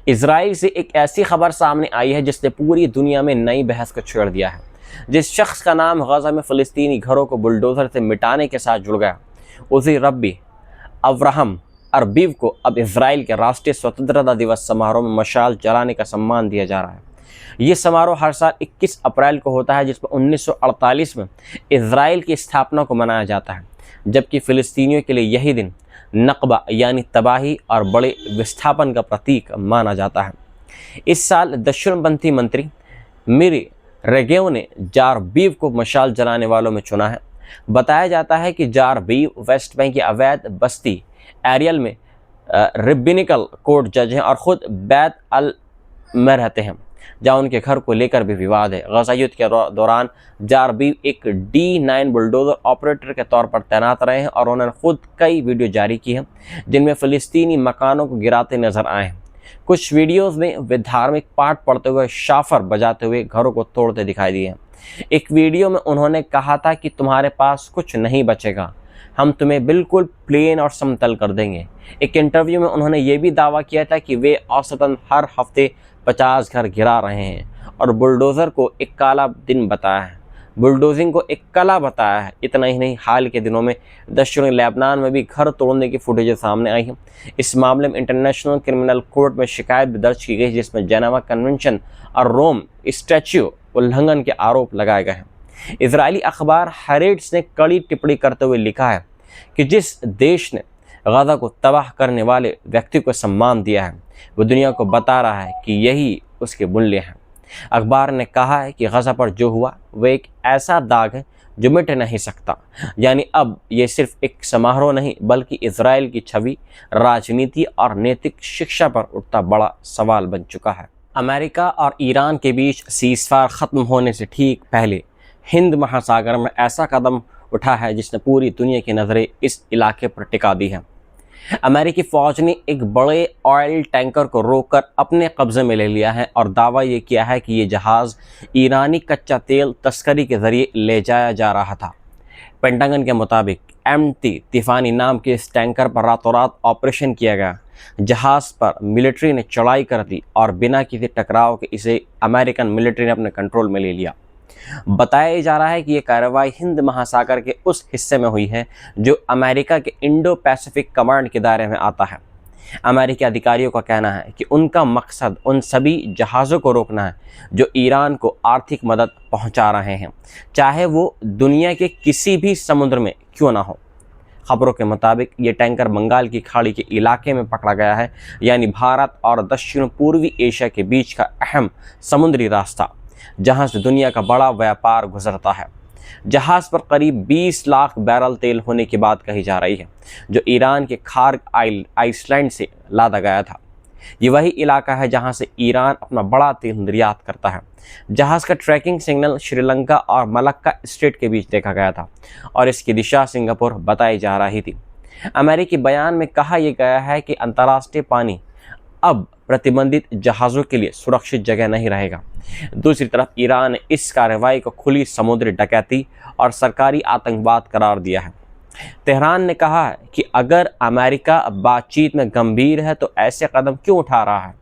Israel से एक ऐसी खबर सामने आई है जिसने पूरी दुनिया में नई बहस को छेड़ दिया है। जिस शख्स का नाम गजा में फ़लस्तीनी घरों को बुलडोज़र से मिटाने के साथ जुड़ गया, उसी रब्बी अब्राहम अरबीव को अब इजराइल के राष्ट्रीय स्वतंत्रता दिवस समारोह में मशाल जलाने का सम्मान दिया जा रहा है। ये समारोह हर साल 21 अप्रैल को होता है, जिसमें 1948 में इजराइल की स्थापना को मनाया जाता है, जबकि फ़िलिस्तीनियों के लिए यही दिन नकबा यानी तबाही और बड़े विस्थापन का प्रतीक माना जाता है। इस साल दक्षिणपंथी मंत्री मिरी रेगेव ने जारबीव को मशाल जलाने वालों में चुना है। बताया जाता है कि जारबीव वेस्ट बैंक की अवैध बस्ती एरियल में रिब्बिनिकल कोर्ट जज हैं और ख़ुद बैत अल में रहते हैं, जहाँ उनके घर को लेकर भी विवाद है। गजा युद्ध के दौरान जारबीव एक D9 बुलडोज़र ऑपरेटर के तौर पर तैनात रहे हैं और उन्होंने खुद कई वीडियो जारी की हैं जिनमें फ़लस्तीनी मकानों को गिराते नजर आए हैं। कुछ वीडियोस में वे धार्मिक पाठ पढ़ते हुए, शाफर बजाते हुए घरों को तोड़ते दिखाई दिए हैं। एक वीडियो में उन्होंने कहा था कि तुम्हारे पास कुछ नहीं बचेगा, हम तुम्हें बिल्कुल प्लेन और समतल कर देंगे। एक इंटरव्यू में उन्होंने ये भी दावा किया था कि वे औसतन हर हफ्ते 50 घर गिरा रहे हैं और बुलडोज़र को एक काला दिन बताया है, बुलडोजिंग को एक कला बताया है। इतना ही नहीं, हाल के दिनों में दक्षिणी लेबनान में भी घर तोड़ने की फुटेज सामने आई है। इस मामले में इंटरनेशनल क्रिमिनल कोर्ट में शिकायत भी दर्ज की गई, जिसमें जेनेवा कन्वेंशन और रोम स्टैच्यू उल्लंघन के आरोप लगाए गए हैं। इजरायली अखबार हैरेट्स ने कड़ी टिप्पणी करते हुए लिखा है कि जिस देश ने गजा को तबाह करने वाले व्यक्ति को सम्मान दिया है, वो दुनिया को बता रहा है कि यही उसके मूल्य हैं। अखबार ने कहा है कि गजा पर जो हुआ वह एक ऐसा दाग है जो मिट नहीं सकता। यानी अब ये सिर्फ एक समारोह नहीं, बल्कि इजराइल की छवि, राजनीति और नैतिक शिक्षा पर उठता बड़ा सवाल बन चुका है। अमेरिका और ईरान के बीच सीज़फायर ख़त्म होने से ठीक पहले हिंद महासागर में ऐसा कदम उठा है जिसने पूरी दुनिया की नज़रें इस इलाके पर टिका दी हैं। अमेरिकी फ़ौज ने एक बड़े ऑयल टैंकर को रोककर अपने कब्ज़े में ले लिया है और दावा ये किया है कि ये जहाज़ ईरानी कच्चा तेल तस्करी के ज़रिए ले जाया जा रहा था। पेंटागन के मुताबिक MT तिफानी नाम के इस टैंकर पर रातों रात ऑपरेशन किया गया। जहाज़ पर मिलिट्री ने चढ़ाई कर दी और बिना किसी टकराव के इसे अमेरिकन मिलिट्री ने अपने कंट्रोल में ले लिया। बताया जा रहा है कि ये कार्रवाई हिंद महासागर के उस हिस्से में हुई है जो अमेरिका के इंडो पैसिफिक कमांड के दायरे में आता है। अमेरिकी अधिकारियों का कहना है कि उनका मकसद उन सभी जहाज़ों को रोकना है जो ईरान को आर्थिक मदद पहुंचा रहे हैं, चाहे वो दुनिया के किसी भी समुद्र में क्यों ना हो। खबरों के मुताबिक ये टैंकर बंगाल की खाड़ी के इलाके में पकड़ा गया है, यानी भारत और दक्षिण पूर्वी एशिया के बीच का अहम समुद्री रास्ता, जहां से दुनिया का बड़ा व्यापार गुजरता है। जहाज़ पर करीब 20 लाख बैरल तेल होने की बात कही जा रही है, जो ईरान के खार्ग आइसलैंड से लादा गया था। ये वही इलाका है जहां से ईरान अपना बड़ा तेल निर्यात करता है। जहाज़ का ट्रैकिंग सिग्नल श्रीलंका और मलक्का स्ट्रेट के बीच देखा गया था और इसकी दिशा सिंगापुर बताई जा रही थी। अमेरिकी बयान में कहा यह गया है कि अंतर्राष्ट्रीय पानी अब प्रतिबंधित जहाज़ों के लिए सुरक्षित जगह नहीं रहेगा। दूसरी तरफ ईरान ने इस कार्रवाई को खुली समुद्री डकैती और सरकारी आतंकवाद करार दिया है। तेहरान ने कहा है कि अगर अमेरिका बातचीत में गंभीर है तो ऐसे कदम क्यों उठा रहा है।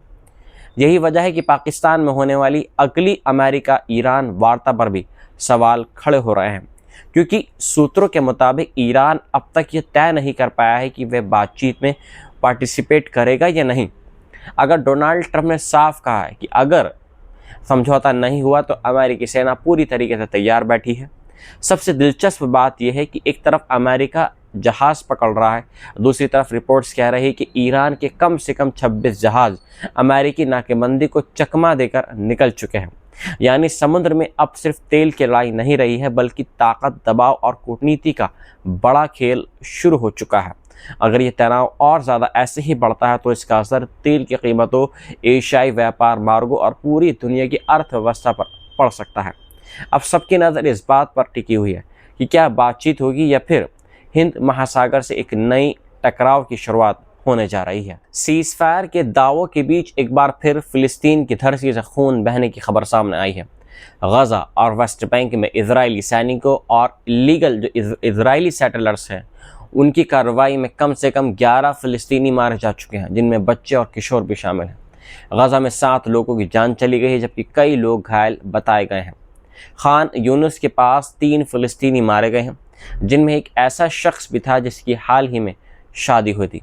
यही वजह है कि पाकिस्तान में होने वाली अगली अमेरिका ईरान वार्ता पर भी सवाल खड़े हो रहे हैं, क्योंकि सूत्रों के मुताबिक ईरान अब तक ये तय नहीं कर पाया है कि वह बातचीत में पार्टिसिपेट करेगा या नहीं। अगर डोनाल्ड ट्रंप ने साफ कहा है कि अगर समझौता नहीं हुआ तो अमेरिकी सेना पूरी तरीके से तैयार बैठी है। सबसे दिलचस्प बात यह है कि एक तरफ अमेरिका जहाज़ पकड़ रहा है, दूसरी तरफ रिपोर्ट्स कह रही है कि ईरान के कम से कम 26 जहाज़ अमेरिकी नाकेबंदी को चकमा देकर निकल चुके हैं। यानी समुद्र में अब सिर्फ तेल की लड़ाई नहीं रही है, बल्कि ताकत, दबाव और कूटनीति का बड़ा खेल शुरू हो चुका है। अगर ये तनाव और ज़्यादा ऐसे ही बढ़ता है तो इसका असर तेल की कीमतों, एशियाई व्यापार मार्गों और पूरी दुनिया की अर्थव्यवस्था पर पड़ सकता है। अब सबकी नज़र इस बात पर टिकी हुई है कि क्या बातचीत होगी या फिर हिंद महासागर से एक नई टकराव की शुरुआत होने जा रही है। सीज़फायर के दावों के बीच एक बार फिर फ़िलिस्तीन की धरती से खून बहने की खबर सामने आई है। गजा और वेस्ट बैंक में इजरायली सैनिकों और इलीगल जो इजरायली सेटलर्स हैं उनकी कार्रवाई में कम से कम 11 फ़िलिस्तीनी मारे जा चुके हैं, जिनमें बच्चे और किशोर भी शामिल हैं। गजा में 7 लोगों की जान चली गई है जबकि कई लोग घायल बताए गए हैं। खान यूनुस के पास 3 फ़िलिस्तीनी मारे गए हैं, जिनमें एक ऐसा शख्स भी था जिसकी हाल ही में शादी हुई थी।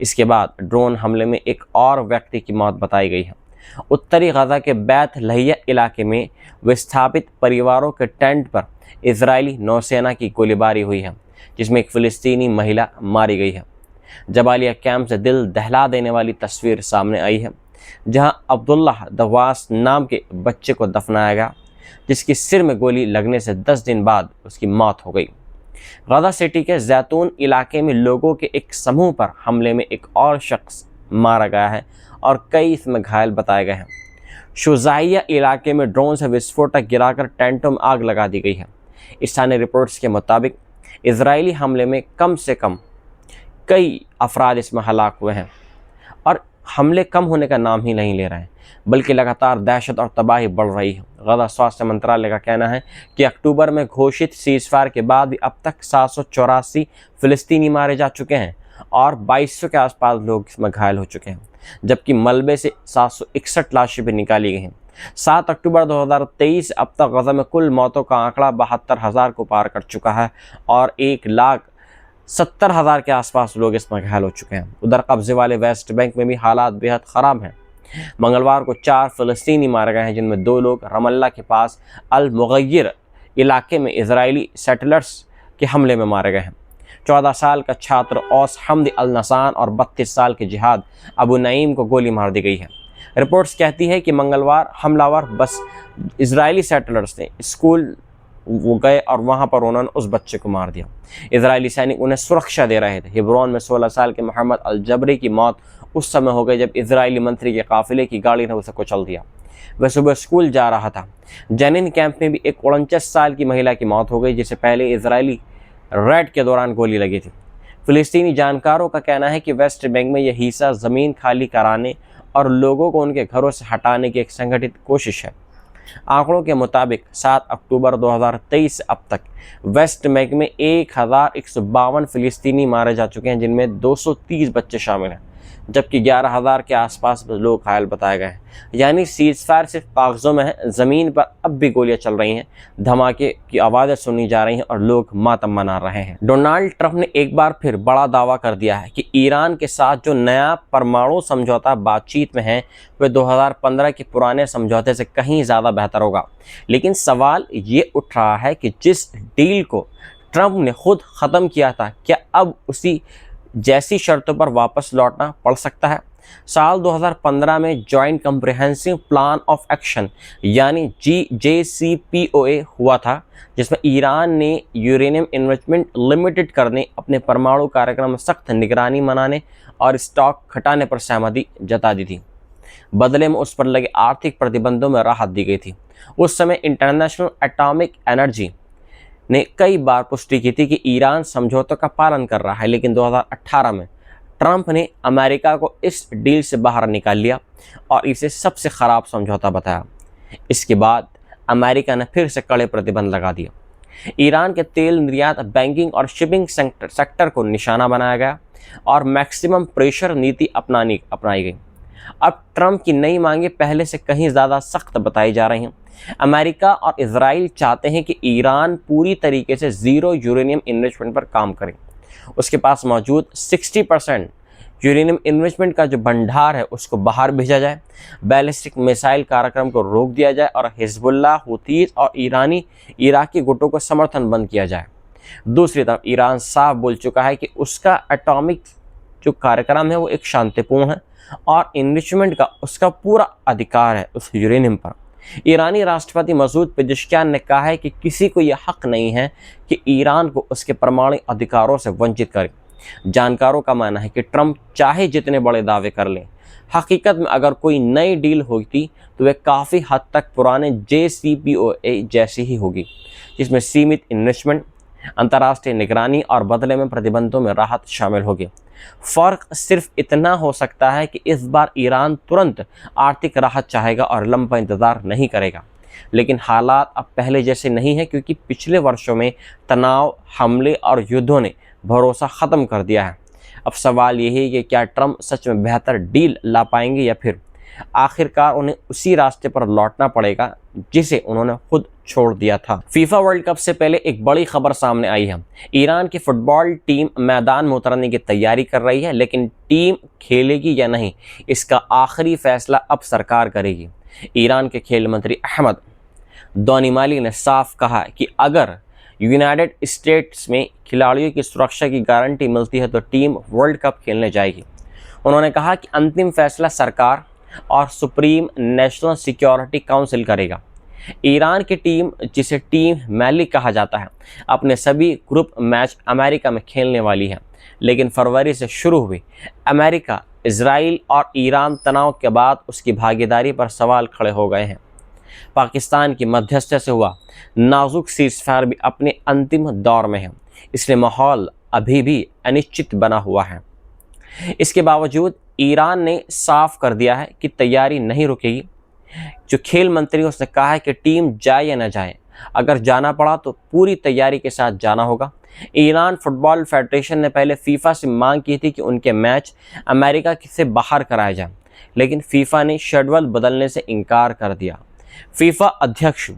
इसके बाद ड्रोन हमले में एक और व्यक्ति की मौत बताई गई है। उत्तरी गजा के बैत लहिया इलाके में विस्थापित परिवारों के टेंट पर इजरायली नौसेना की गोलीबारी हुई है, जिसमें एक फ़िलिस्तीनी महिला मारी गई है। जबालिया कैंप से दिल दहला देने वाली तस्वीर सामने आई है, जहां अब्दुल्लाह दवास नाम के बच्चे को दफनाया गया, जिसकी सिर में गोली लगने से 10 दिन बाद उसकी मौत हो गई। गजा सिटी के जैतून इलाके में लोगों के एक समूह पर हमले में एक और शख्स मारा गया है और कई इसमें घायल बताए गए हैं। शुजाइया इलाके में ड्रोन से विस्फोटक गिराकर टेंटों में आग लगा दी गई है। स्थानीय रिपोर्ट्स के मुताबिक इजरायली हमले में कम से कम कई अफराद इसमें हलाक हुए हैं और हमले कम होने का नाम ही नहीं ले रहे हैं, बल्कि लगातार दहशत और तबाही बढ़ रही है। गजा स्वास्थ्य मंत्रालय का कहना है कि अक्टूबर में घोषित सीज़फायर के बाद भी अब तक 784 फ़िलिस्तीनी मारे जा चुके हैं और 2200 के आसपास लोग इसमें घायल हो चुके हैं, जबकि मलबे से 761 लाशें भी निकाली गई हैं। 7 अक्टूबर 2023 अब तक गजा में कुल मौतों का आंकड़ा 72,000 को पार कर चुका है और 1,70,000 के आसपास लोग इसमें घायल हो चुके हैं। उधर कब्जे वाले वेस्ट बैंक में भी हालात बेहद ख़राब हैं। मंगलवार को 4 फ़िलिस्तीनी मारे गए हैं, जिनमें 2 लोग रमल्ला के पास अल मुगय्यर इलाके में इजरायली सेटलर्स के हमले में मारे गए हैं। 14 साल का छात्र औस हमद अल नसान और 32 साल के जिहाद अबू नईम को गोली मार दी गई है। रिपोर्ट्स कहती है कि मंगलवार हमलावर बस इजरायली सेटलर्स ने स्कूल वो गए और वहाँ पर उन्होंने उस बच्चे को मार दिया। इजरायली सैनिक उन्हें सुरक्षा दे रहे थे। हिब्रोन में 16 साल के मोहम्मद अल जबरी की मौत उस समय हो गई जब इजरायली मंत्री के काफिले की गाड़ी ने उसे कुचल दिया। वह सुबह स्कूल जा रहा था। जेनिन कैंप में भी एक 49 साल की महिला की मौत हो गई, जिसे पहले इजरायली रेड के दौरान गोली लगी थी। फिलिस्तीनी जानकारों का कहना है कि वेस्ट बैंक में यह हिस्सा ज़मीन खाली कराने और लोगों को उनके घरों से हटाने की एक संगठित कोशिश है। आंकड़ों के मुताबिक 7 अक्टूबर 2023 अब तक वेस्ट बैंक में 1152 फ़िलिस्तीनी मारे जा चुके हैं, जिनमें 230 बच्चे शामिल हैं, जबकि 11,000 के आसपास लोग घायल बताए गए हैं। यानी सीज़फायर सिर्फ कागज़ों में है, ज़मीन पर अब भी गोलियां चल रही हैं, धमाके की आवाज़ें सुनी जा रही हैं और लोग मातम मना रहे हैं। डोनाल्ड ट्रंप ने एक बार फिर बड़ा दावा कर दिया है कि ईरान के साथ जो नया परमाणु समझौता बातचीत में है वह 2015 के पुराने समझौते से कहीं ज़्यादा बेहतर होगा। लेकिन सवाल ये उठ रहा है कि जिस डील को ट्रंप ने खुद ख़त्म किया था, क्या अब उसी जैसी शर्तों पर वापस लौटना पड़ सकता है? साल 2015 में joint comprehensive plan of action यानी JCPOA हुआ था, जिसमें ईरान ने यूरेनियम इन्वेस्टमेंट लिमिटेड करने, अपने परमाणु कार्यक्रम में सख्त निगरानी बनाने और स्टॉक घटाने पर सहमति जता दी थी। बदले में उस पर लगे आर्थिक प्रतिबंधों में राहत दी गई थी। उस समय इंटरनेशनल एटॉमिक एनर्जी ने कई बार पुष्टि की थी कि ईरान समझौतों का पालन कर रहा है, लेकिन 2018 में ट्रंप ने अमेरिका को इस डील से बाहर निकाल लिया और इसे सबसे ख़राब समझौता बताया। इसके बाद अमेरिका ने फिर से कड़े प्रतिबंध लगा दिए। ईरान के तेल निर्यात, बैंकिंग और शिपिंग सेक्टर को निशाना बनाया गया और मैक्सिमम प्रेशर नीति अपनाई गई। अब ट्रंप की नई मांगें पहले से कहीं ज़्यादा सख्त बताई जा रही हैं। अमेरिका और इजराइल चाहते हैं कि ईरान पूरी तरीके से ज़ीरो यूरेनियम इन्वेस्टमेंट पर काम करे। उसके पास मौजूद 60% यूरेनियम इन्वेस्टमेंट का जो भंडार है उसको बाहर भेजा जाए, बैलिस्टिक मिसाइल कार्यक्रम को रोक दिया जाए और हिजबुल्लाह, हुतीस और इराकी गुटों को समर्थन बंद किया जाए। दूसरी तरफ ईरान साफ बोल चुका है कि उसका एटॉमिक जो कार्यक्रम है वो एक शांतिपूर्ण है और इन्रिचमेंट का उसका पूरा अधिकार है उस यूरेनियम पर। ईरानी राष्ट्रपति मसूद पेजेश्कियान ने कहा है कि किसी को यह हक नहीं है कि ईरान को उसके परमाणु अधिकारों से वंचित करे। जानकारों का मानना है कि ट्रंप चाहे जितने बड़े दावे कर लें, हकीकत में अगर कोई नई डील होती तो वह काफ़ी हद तक पुराने JCPOA जैसी ही होगी, जिसमें सीमित इन्वेस्टमेंट, अंतर्राष्ट्रीय निगरानी और बदले में प्रतिबंधों में राहत शामिल होगी। फ़र्क सिर्फ इतना हो सकता है कि इस बार ईरान तुरंत आर्थिक राहत चाहेगा और लंबा इंतज़ार नहीं करेगा। लेकिन हालात अब पहले जैसे नहीं है, क्योंकि पिछले वर्षों में तनाव, हमले और युद्धों ने भरोसा ख़त्म कर दिया है। अब सवाल यही है कि क्या ट्रंप सच में बेहतर डील ला पाएंगे या फिर आखिरकार उन्हें उसी रास्ते पर लौटना पड़ेगा जिसे उन्होंने खुद छोड़ दिया था। फीफा वर्ल्ड कप से पहले एक बड़ी खबर सामने आई है। ईरान की फुटबॉल टीम मैदान में उतरने की तैयारी कर रही है, लेकिन टीम खेलेगी या नहीं इसका आखिरी फैसला अब सरकार करेगी। ईरान के खेल मंत्री अहमद दोनिमाली ने साफ कहा कि अगर यूनाइटेड स्टेट्स में खिलाड़ियों की सुरक्षा की गारंटी मिलती है तो टीम वर्ल्ड कप खेलने जाएगी। उन्होंने कहा कि अंतिम फैसला सरकार और सुप्रीम नेशनल सिक्योरिटी काउंसिल करेगा। ईरान की टीम, जिसे टीम मैली कहा जाता है, अपने सभी ग्रुप मैच अमेरिका में खेलने वाली है, लेकिन फरवरी से शुरू हुई अमेरिका, इजराइल और ईरान तनाव के बाद उसकी भागीदारी पर सवाल खड़े हो गए हैं। पाकिस्तान की मध्यस्थता से हुआ नाजुक सीज़फायर भी अपने अंतिम दौर में है, इसलिए माहौल अभी भी अनिश्चित बना हुआ है। इसके बावजूद ईरान ने साफ कर दिया है कि तैयारी नहीं रुकेगी। जो खेल मंत्री उसने कहा है कि टीम जाए या न जाए, अगर जाना पड़ा तो पूरी तैयारी के साथ जाना होगा। ईरान फुटबॉल फेडरेशन ने पहले फीफा से मांग की थी कि उनके मैच अमेरिका से बाहर कराए जाएं, लेकिन फीफा ने शेड्यूल बदलने से इनकार कर दिया। फीफा अध्यक्ष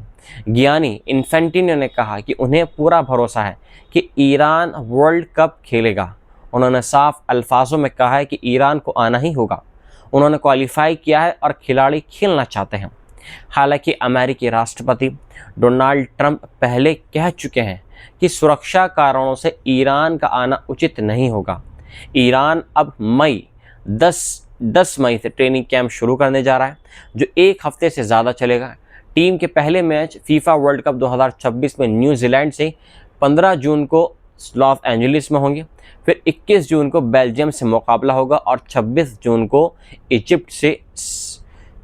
गियानी इन्फेंटिनो ने कहा कि उन्हें पूरा भरोसा है कि ईरान वर्ल्ड कप खेलेगा। उन्होंने साफ अल्फाजों में कहा है कि ईरान को आना ही होगा। उन्होंने क्वालिफाई किया है और खिलाड़ी खेलना चाहते हैं। हालांकि अमेरिकी राष्ट्रपति डोनाल्ड ट्रंप पहले कह चुके हैं कि सुरक्षा कारणों से ईरान का आना उचित नहीं होगा। ईरान अब 10 मई से ट्रेनिंग कैंप शुरू करने जा रहा है, जो 1 हफ्ते से ज़्यादा चलेगा। टीम के पहले मैच फीफा वर्ल्ड कप 2026 में न्यूजीलैंड से 15 जून को लॉस एंजलिस में होंगे, फिर 21 जून को बेल्जियम से मुकाबला होगा और 26 जून को इजिप्ट से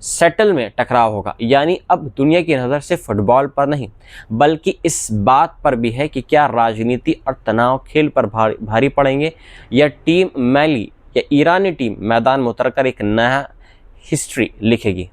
सेटल में टकराव होगा। यानी अब दुनिया की नज़र सिर्फ फुटबॉल पर नहीं, बल्कि इस बात पर भी है कि क्या राजनीति और तनाव खेल पर भारी पड़ेंगे या टीम मैली या ईरानी टीम मैदान में उतरकर एक नया हिस्ट्री लिखेगी।